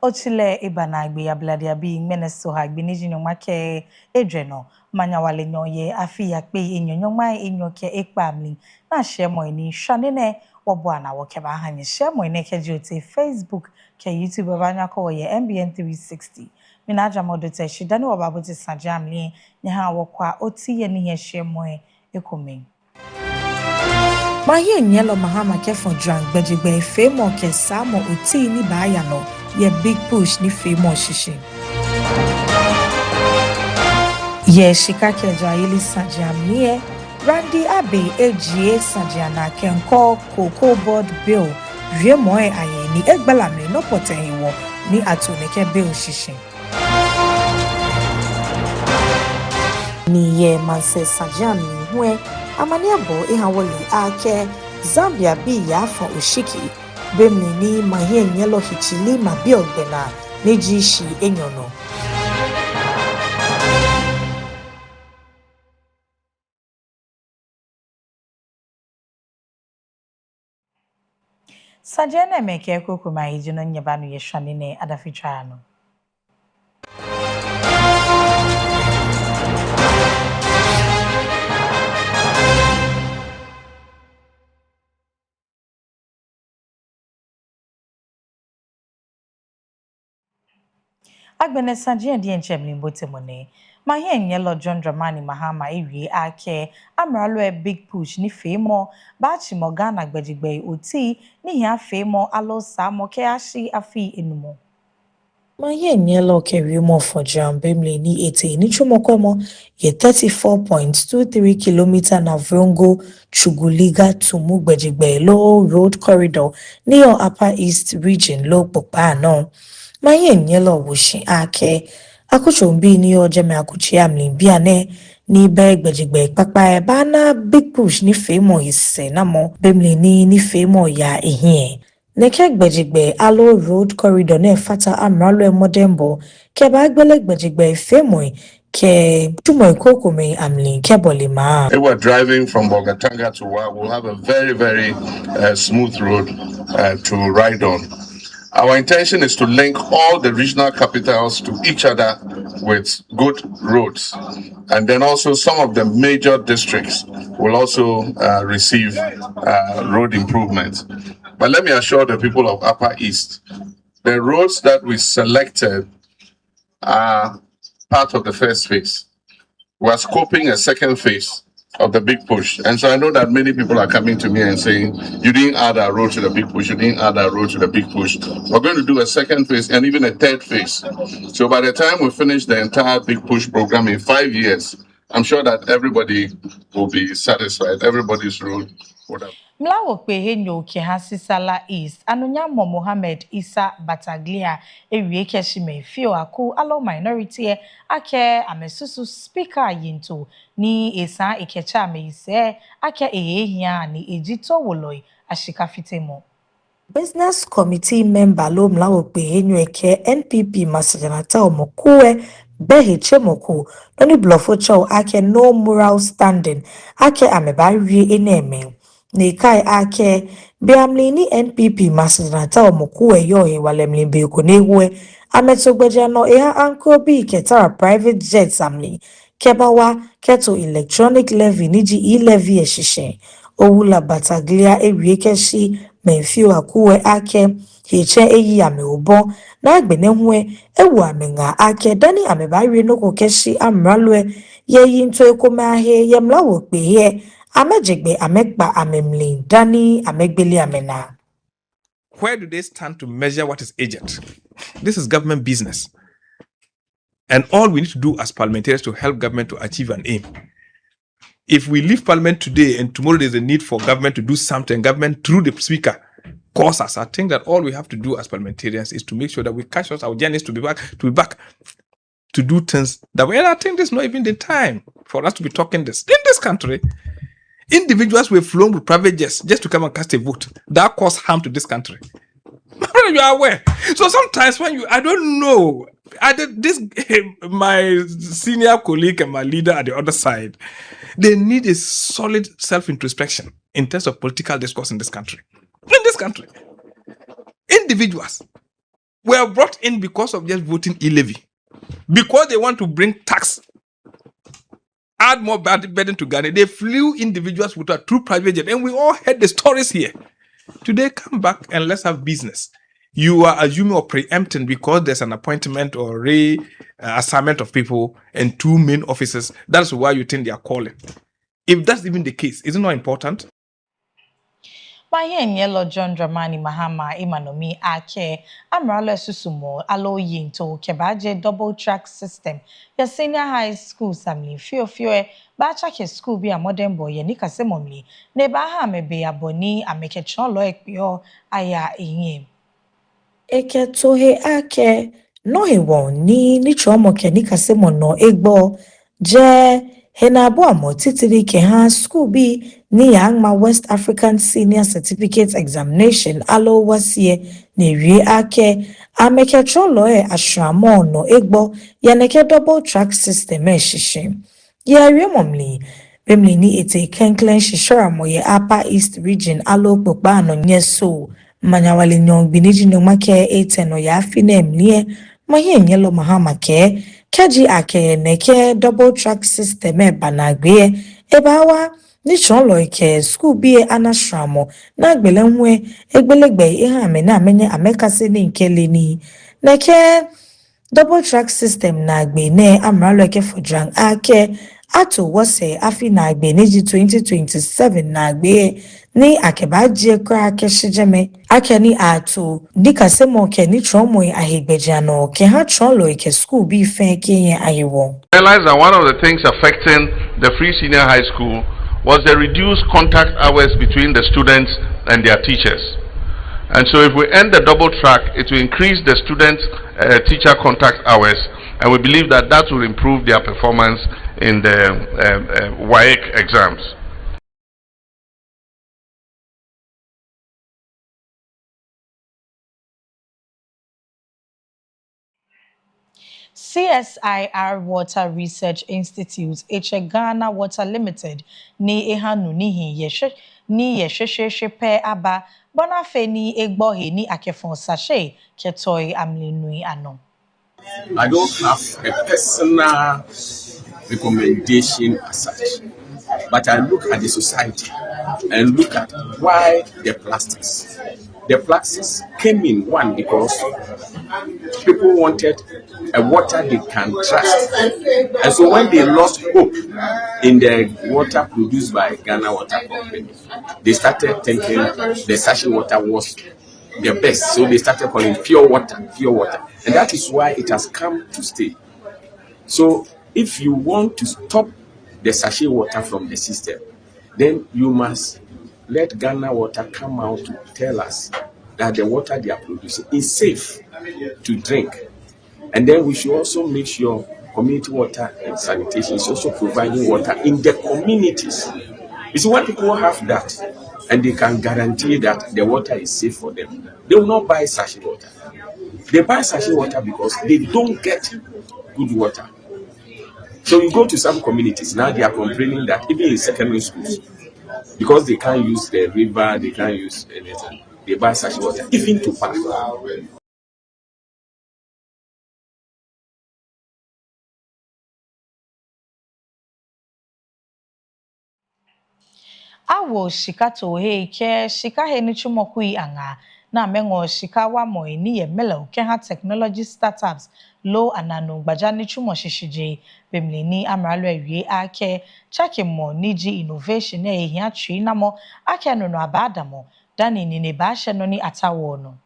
Ochile Ibanagbe Abladia bi Meneso Hagbi Nijinomake Edreno Manyawale Nyoye Afi Yakbe Inyonyoma Inyoke Ekpamli na shemo ini Shanine Wabwana Wakeba Hani shemo ine kejote Facebook ke YouTube Abanyako ye Mbn 360 Minaja Modote Shidani Wababote Sajamli Nyaha Wakwa Oti ye Nihe shemo Ekome Mahi Nyelo Mahama Kefon Drang Bejigbe Femo Ke Samo Oti ni Bayano Ye big push ni femo shishi. Ye shikake jaili sanjamnie. Randy Abe AGA sanjana kenko Cocoa Board Bill. Vie moe aye ni egbalame no pote hiwo ni atuneke bill shishi. Ni ye manse sanjamni hwe. Amaniabo ihawoli ake Zambia bi ya fa ushiki. Bemni mahie nyelo hichili mabiogbena nejishi enyono. Sajene meke kukuma ijino nyebanu yeshanine Adafitswaa Ii. Agbene Sanjien di enchemli mbotemone. Mahie nyelo John Dramani Mahama ewie ake amralo big push ni femo bachi mogana gbejigbe oti ni ya femo alosa moke ashi afi enumo. Mahie nyelo kerimo for Jambemle ni ete ni chumokwemo ye 34.23 km na Vrongo Chuguliga Tumu gbejigbe low road corridor near Upper East region low Pokpano. Mahie nyelo wushi ake akuchombi ni ojeme akuchi amli biane ni begbejigbe papa bana big push ni femo ise namo bemle ni femo ya ehie neke gbejigbe alo road corridor ne fata amralo modembo ke ba gbejigbe femo ke tumo ikokome amli ke bolima. If we're driving from Bogatanga to Wa, we'll have a very smooth road to ride on. Our intention is to link all the regional capitals to each other with good roads. And then also some of the major districts will also receive road improvements. But let me assure the people of Upper East, the roads that we selected are part of the first phase. We are scoping a second phase of the big push. And so I know that many people are coming to me and saying, you didn't add a road to the big push, you didn't add a road to the big push. We're going to do a second phase and even a third phase. So by the time we finish the entire big push program in 5 years, I'm sure that everybody will be satisfied. Everybody's road would have. Mlawo kwehenyo kehasisala East Anonyamo Mohammed Isa Bataglia ewie keshime fio aku alo minority ake amesusu speaker yinto ni esa ikecha ameise ake ehehia ni ejito woloi ashikafitemo. Business committee member lo mlawo kwehenyo eke NPP masajanata omokuwe Behi Chemoku noni blofo chow ake no moral standing ake amebari eneme. Nikai ake biamlini NPP masinata omokuwe yohe walemlimbe ukonewe ametogbeja no eha anko bi ketara private jets amli kebawa keto electronic levy niji e-levy eshishe owula Bataglia ewiikeshi menfio akuwe ake hiche eyi ame ubo na agbenehwe ewu amenga ake dani amebari noko keshi amralwe yeyi nto ekomahe yemlawo kpehe amejegbe amekba amemlin dani amegbeli amena. Where do they stand to measure what is agent? This is government business. And all we need to do as parliamentarians to help government to achieve an aim. If we leave parliament today and tomorrow there's a need for government to do something, government through the speaker calls us. I think that all we have to do as parliamentarians is to make sure that we catch us our journeys to be back to do things that way. And I think this is not even the time for us to be talking this. In this country, individuals were flown with private jets just to come and cast a vote. That caused harm to this country. You are aware. So sometimes when I don't know, my senior colleague and my leader at the other side, they need a solid self-introspection in terms of political discourse in this country. In this country, individuals were brought in because of just voting e-levy. Because they want to bring tax, add more burden to Ghana, they flew individuals with a true private jet. And we all heard the stories here. Today, come back and let's have business. You are assuming or preempting because there's an appointment or assignment of people and two main officers. That's why you think they are calling. If that's even the case, is it not important? Mayen yellow John Dramani Mahama Imanomi Ake Amralo Susumo Alo Yinto Kebaje double track system. Your senior high school samli fio bacha ke school be a modern boy yenika semomli. Nebaha mebe aboni ameke cholo ekpio aya inye. Eke tohe ake no he won ni chomo ke nika semono egbo je henabo amo titiri ke ha school bi ni Yangma West African Senior Certificate Examination alo wasie ni wie ake ameke cholo ashramo no egbo yaneke double track system shishin. Ya momli bemli ni ete kenklen shishara moye Upper East Region alo pokba no nyeso manyawali nyong biniji nyomake ete no ya finem liye maye nyelo mahama ke kaji ake neke double track system banagwe ebawa ni chonlo ike school biye anashramo na agbelenwe egbelegbe ihe amene amenye amekasi ni nkele ni neke double track system na agbe ne amralo eke fodrang ake ato wose afi na agbe neji 2027 na agbe ni akebaje kwa ake shijeme ake ni ato dika semo ke ni tromo ahigbejiano ke ha chonlo ike school bi fe ke ayewo. Realize that one of the things affecting the free senior high school was the reduced contact hours between the students and their teachers. And so if we end the double track, it will increase the student-teacher contact hours, and we believe that that will improve their performance in the WAEC exams. CSIR Water Research Institute, Ghana Water Limited, ni ehanu nihi yesheshe pe aba, bonafe ni egbohe ni akefon sachet, ketoi amlinui ano. I don't have a personal recommendation as such, but I look at the society and look at why the plastics. The plastics came in, one, because people wanted a water they can trust. And so when they lost hope in the water produced by Ghana Water Company, they started thinking the sachet water was the best. So they started calling pure water. And that is why it has come to stay. So if you want to stop the sachet water from the system, then you must let Ghana Water come out to tell us that the water they are producing is safe to drink. And then we should also make sure community water and sanitation is also providing water in the communities. You see, when people have that and they can guarantee that the water is safe for them, they will not buy sachet water. They buy sachet water because they don't get good water. So you go to some communities, now they are complaining that even in secondary schools, because they can't use the river, they can't use anything, they buy sachet water, even to pack. Awo shika tohe ke shika he ni chumokui anga na mengo shika wa mo ni ye melo ke ha technology startups low ananu gbaja ni chumo shishije bemli ni amralo ewie ake chake mo niji innovation e ehia twi na mo ake no no abadamo dani ni ne ba hye no ni atawo no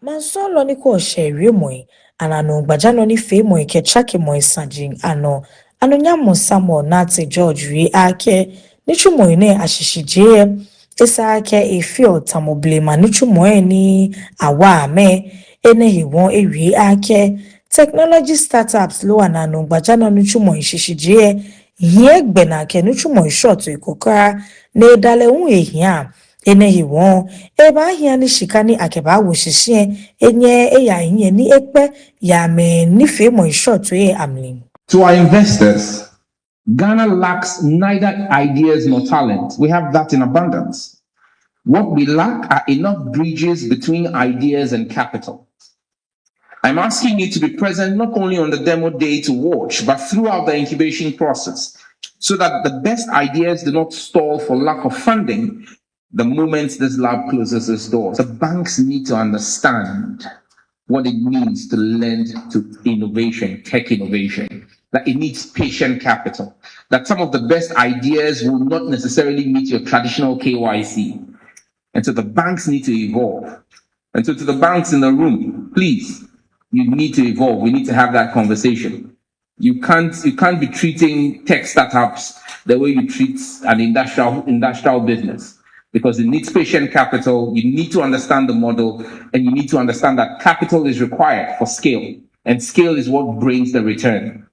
Mansolo ni ko shewe moy ananu gbaja no ni fe moy ke chake moy sajin ano nyamo samo nate George wi ake nichumoy ne ashishije esa ake efio tamoblema nichumoy ni awa me ene won ewie ake technology startups lo ananu gbaja no nichumoy shishije hiegbe na ke nichumoy short ikokara ne dale hu ehia ene won eba hia ni shikani akeba wo shishie enye eya hie ni ekpe ya me ni fe mo short amlin. To our investors, Ghana lacks neither ideas nor talent. We have that in abundance. What we lack are enough bridges between ideas and capital. I'm asking you to be present not only on the demo day to watch, but throughout the incubation process, so that the best ideas do not stall for lack of funding the moment this lab closes its doors. The banks need to understand what it means to lend to innovation, tech innovation, that it needs patient capital, that some of the best ideas will not necessarily meet your traditional KYC. And so the banks need to evolve. And so to the banks in the room, please, you need to evolve. We need to have that conversation. You can't be treating tech startups the way you treat an industrial business, because it needs patient capital. You need to understand the model, and you need to understand that capital is required for scale, and scale is what brings the return.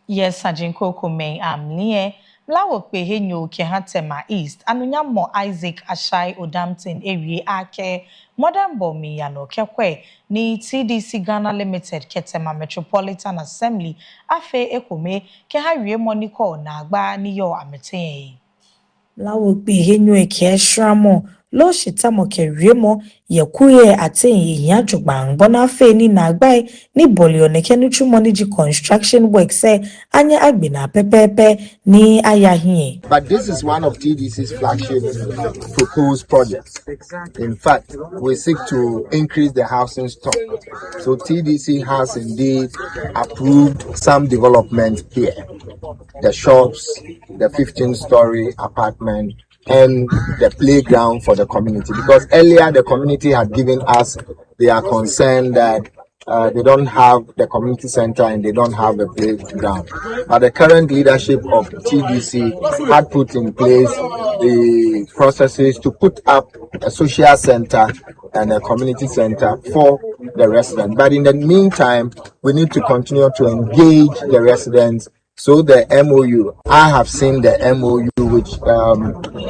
Yes, Sajinko Kume Amlie. Mlawo pehenyo kehatema East. Anunyamo Isaac Ashai Odamtin Ewie Ake. Modern Bomi Yano Kekwe. Ni TDC Ghana Limited Ketema Metropolitan Assembly. Afe Ekume. Keharie Moniko Nagba Niyo Amete. Mlawo pehenyo ekeshramo. Lo shitamo keriemo yekuye ate yajubang bona fe ni nagbai ni bolio nekenuchu moniji construction work say anya agbina pepepe ni ayahie. But this is one of TDC's flagship proposed projects. In fact, we seek to increase the housing stock. So TDC has indeed approved some development here. The shops, the 15-story apartment, and the playground for the community. Because earlier the community had given us their concern that they don't have the community center and they don't have the playground. But the current leadership of TDC had put in place the processes to put up a social center and a community center for the residents. But in the meantime, we need to continue to engage the residents. So the MOU, I have seen the MOU which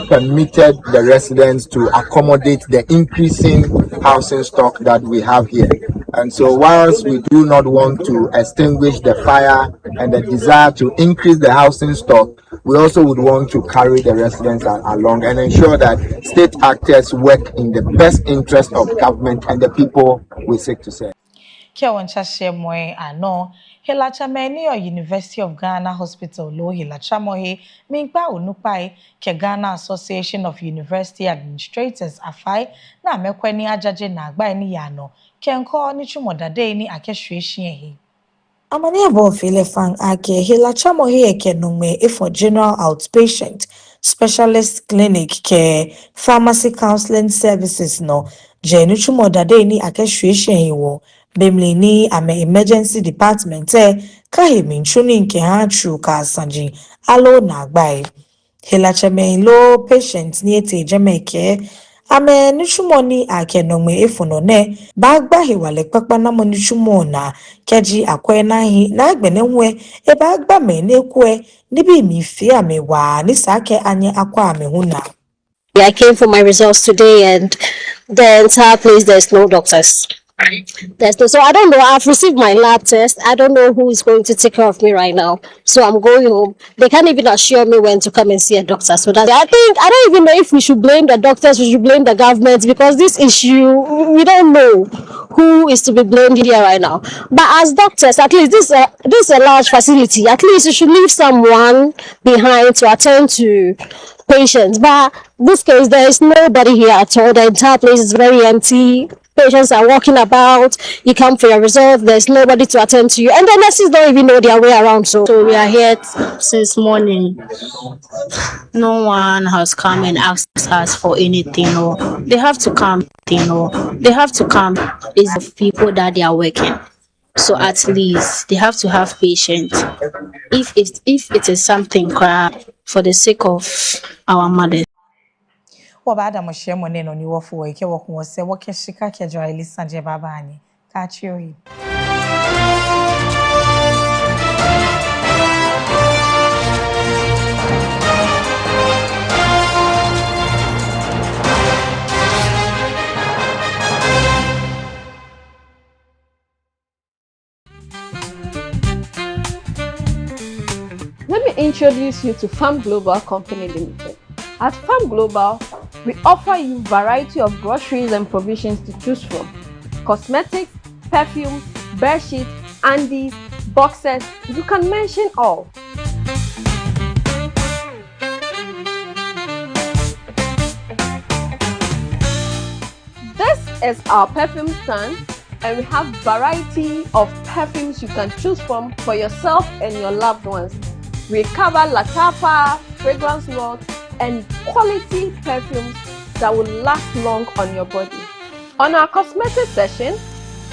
permitted the residents to accommodate the increasing housing stock that we have here. And so whilst we do not want to extinguish the fire and the desire to increase the housing stock, we also would want to carry the residents along and ensure that state actors work in the best interest of government and the people we seek to serve. Hilachameni or University of Ghana Hospital Lo Hilachamohe Mingba Unupai Ke Ghana Association of University Administrators Afai na mekweni ajaje na agba ni yano kenko ni chumodade ni akeshwehie. Amani abo file fang ake hilachamohe ekenungme for general outpatient specialist clinic ke pharmacy counseling services no jenu chumodade ni akeshwehie wo Bemli ni ame emergency department kahimi nchuni nke ha tru ka sanji alo na agbai. Hilacheme lo patient ni ete jemeke ame nishumoni akenongme efonone bagba hiwale kpakpa na mo nishumona keji akwe na hi na agbenenwe e bagba me nekwe nibi mi fi ame wa ni sake anye akwa ame huna. I came for my results today and the entire place there's no doctors. So I don't know. I've received my lab test. I don't know who is going to take care of me right now. So I'm going home. They can't even assure me when to come and see a doctor. So I don't even know if we should blame the doctors, we should blame the government, because this issue, we don't know who is to be blamed here right now. But as doctors, at least this is a large facility. At least you should leave someone behind to attend to patients. But this case, there is nobody here at all. The entire place is very empty. Patients are walking about. You come for your result. There's nobody to attend to you, and the nurses don't even know their way around. So we are here since morning. No one has come and asked us for anything. Or they have to come. They have to come. It's the people that they are working. So at least they have to have patience. If it is something for the sake of our mothers. Wabada moshemo neno ni wofu wa ike wakuwase wakeshika kia jwa ilisa nje babani. Kachiori. Let me introduce you to Farm Global Company Limited. At Farm Global, we offer you variety of groceries and provisions to choose from. Cosmetics, perfumes, bed sheets, undies, boxes, you can mention all. This is our perfume stand, and we have variety of perfumes you can choose from for yourself and your loved ones. We cover Latapa, fragrance world, and quality perfumes that will last long on your body. On our cosmetic section,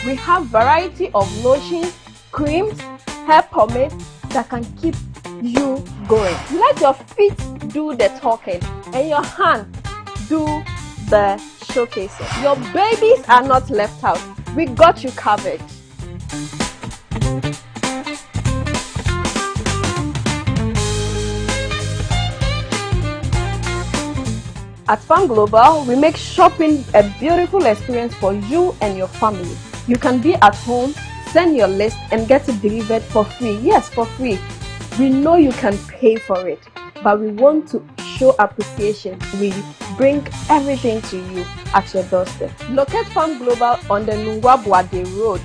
we have variety of lotions, creams, hair pomades that can keep you going. Let your feet do the talking and your hand do the showcasing. Your babies are not left out. We got you covered. At Farm Global, we make shopping a beautiful experience for you and your family. You can be at home, send your list, and get it delivered for free. Yes, for free. We know you can pay for it, but we want to show appreciation. We bring everything to you at your doorstep. Locate Farm Global on the Nungwabuade Road,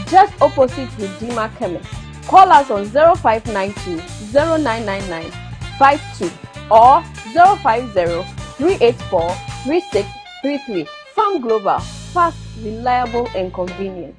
just opposite Redeemer Chemist. Call us on 0592 0999 52 or 050 384 3633. Farm Global, fast, reliable, and convenient.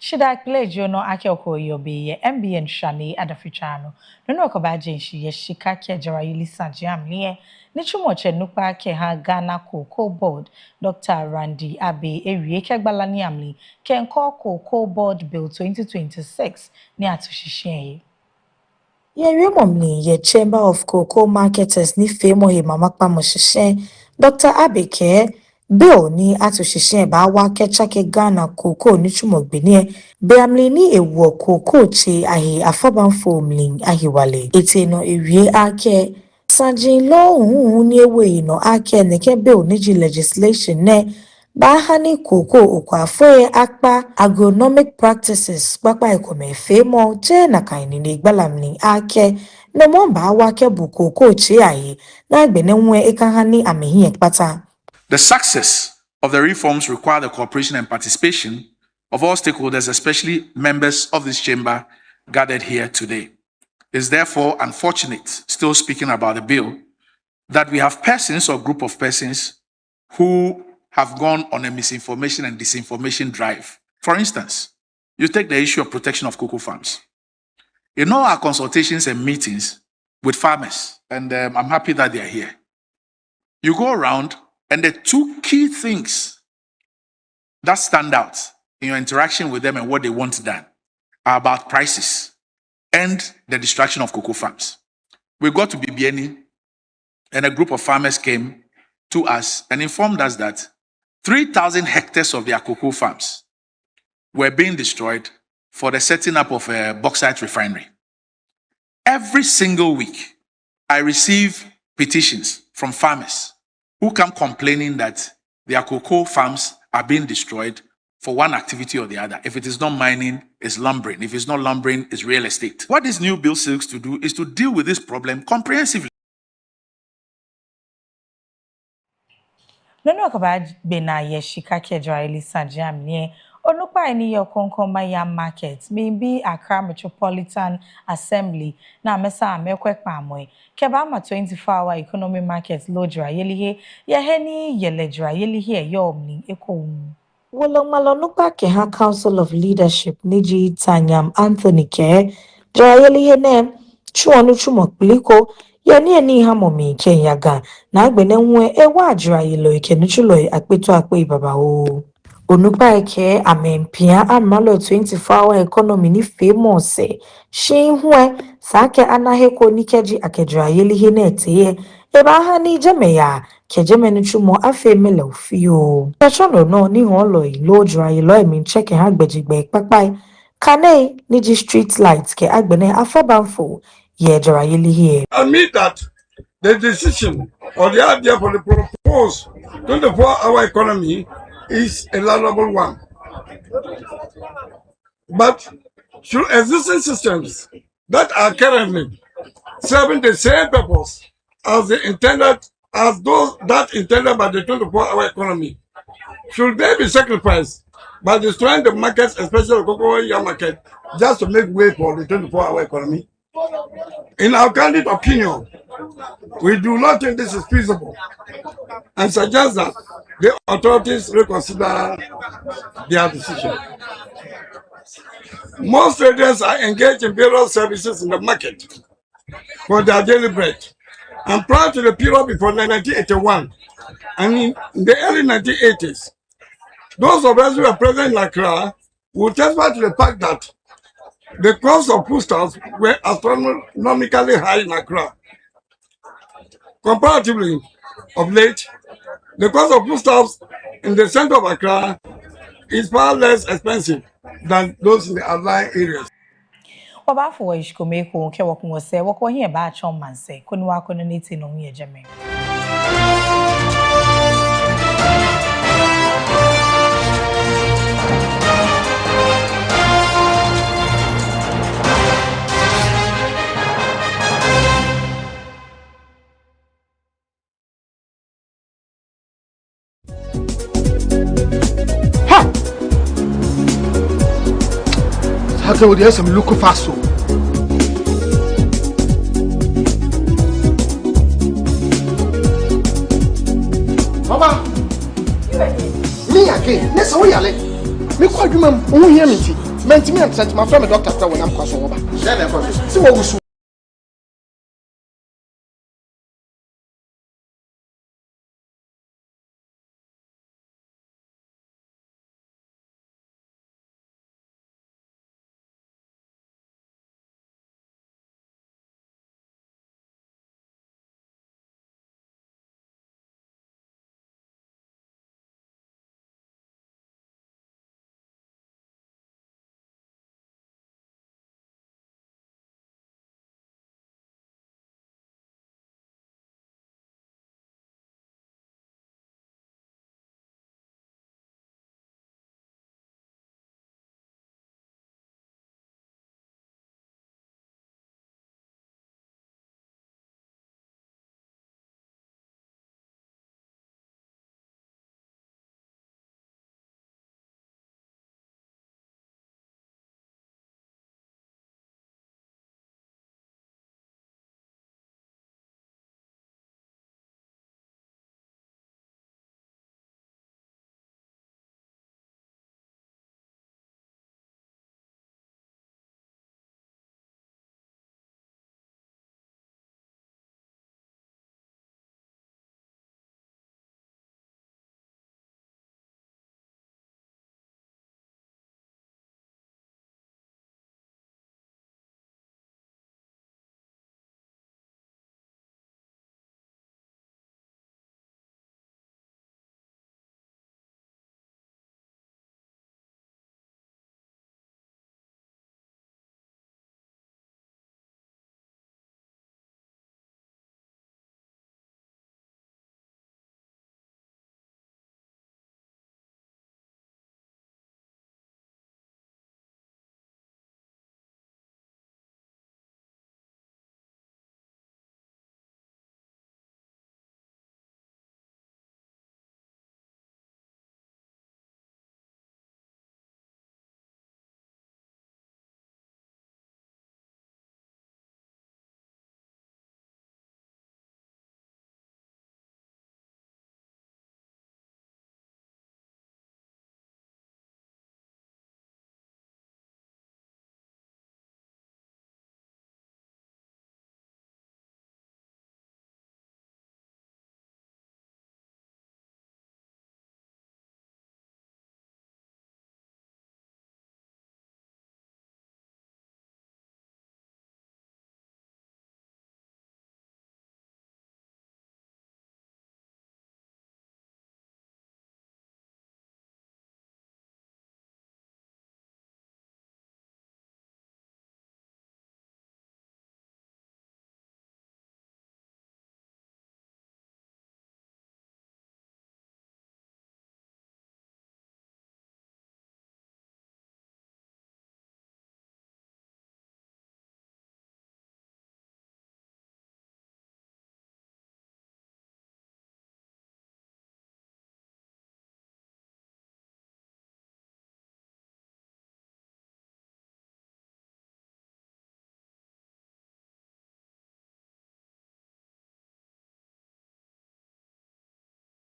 Shida Plejo no Akioko Yobe, Mbn Adafitswaa Ii. No Kobaje she Shika Kejara Yilisa Jamlie, Nichumoche Nupa Keha Ghana Cocoa Board, Dr. Randy Abe, Erieke Gbalani Amli, Kenko Cocoa Board Bill 2026, ni atushishen. Ye Chamber of Cocoa Marketers ni femo he mamakpa moshishen, Dr. Abeke, Bill ni atushishen ba wa kechake Ghana Cocoa ni chumogbenie, beamli ni ewo Cocoa che ahi afabanfo mling ahi wale. Ete no ewie ake, sanjin lo ni ewe no ake neke bill niji legislation ne, Bahani Cocoa okwafoye akpa agronomic practices bakpa ekome femo je na kaini ni gbalamni ake no momba wake bu cocoa che ayi na gbene nwe ekahani amehi ekpata. The success of the reforms require the cooperation and participation of all stakeholders, especially members of this chamber gathered here today. It is therefore unfortunate, still speaking about the bill, that we have persons or group of persons who have gone on a misinformation and disinformation drive. For instance, you take the issue of protection of cocoa farms. In all our consultations and meetings with farmers, and I'm happy that they are here, you go around and the two key things that stand out in your interaction with them and what they want done are about prices and the destruction of cocoa farms. We got to Mbn, and a group of farmers came to us and informed us that 3,000 hectares of their cocoa farms were being destroyed for the setting up of a bauxite refinery. Every single week, I receive petitions from farmers who come complaining that their cocoa farms are being destroyed for one activity or the other. If it is not mining, it's lumbering. If it's not lumbering, it's real estate. What this new bill seeks to do is to deal with this problem comprehensively. No Kobaje Bena Yeshika Kejara Yilisa Jamlie. Onukpa eni yokonkoma ya market maybe Accra Metropolitan Assembly na mesa amekwekpa amoy keba ma 24-hour economy market lojra yelihe ya heni yelejra yelihe yomni eko Wolongmalonukpa keha Council of Leadership niji Tanyam Anthony ke jayelihe ne chuonu chumokliko yani eni hamomi kenyaga na agbene nwe ewa ajra yelo ikenuchulo akpeto akpe ibaba o. Onukpa eke amempia amalo 24-hour economy ni famous shinhwe sake anaheko nikeji akedra yelihe neteye eba hani jameya kejemenu chumo afe mele ofio petrono no ni holo ilo dra ilo emi check ha gbejigbe papai kane niji street lights ke agbene afabanfo ye dra yeli here. Admit that the decision or the idea for the proposed 24-hour economy is a laudable one. But should existing systems that are currently serving the same purpose as those that intended by the 24-hour economy, should they be sacrificed by destroying the markets, especially the cocoa yam market, just to make way for the 24-hour economy? In our candid opinion, we do not think this is feasible and suggest that the authorities reconsider their decision. Most traders are engaged in various services in the market for their daily bread. And prior to the period before 1981 and in the early 1980s, those of us who were present in Accra will testify to the fact that the cost of foodstuffs were astronomically high in Accra. Comparatively, of late, the cost of foodstuffs in the center of Accra is far less expensive than those in the outlying areas. Wabafo wa ishkomeko ke wakunwose wako hie ba chon manse kunu wako no niti no hie jeme. How can we some look fast? Mama, me again. Let's go, Yale. Me call you, ma'am. Who hear me? Me and my friend, doctor, when I'm crossing over. See what we